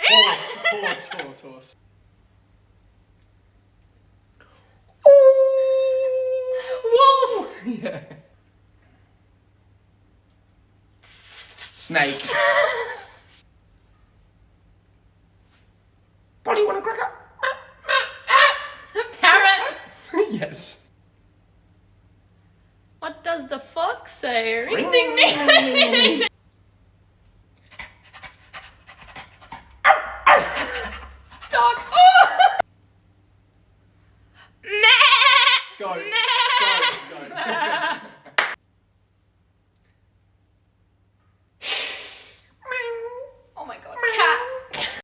Horse. Wolf! Yeah. Snake. Polly, want a cracker? Parrot! Yes. What does the fox say? Ring, ding, ding, ding, ding, ding.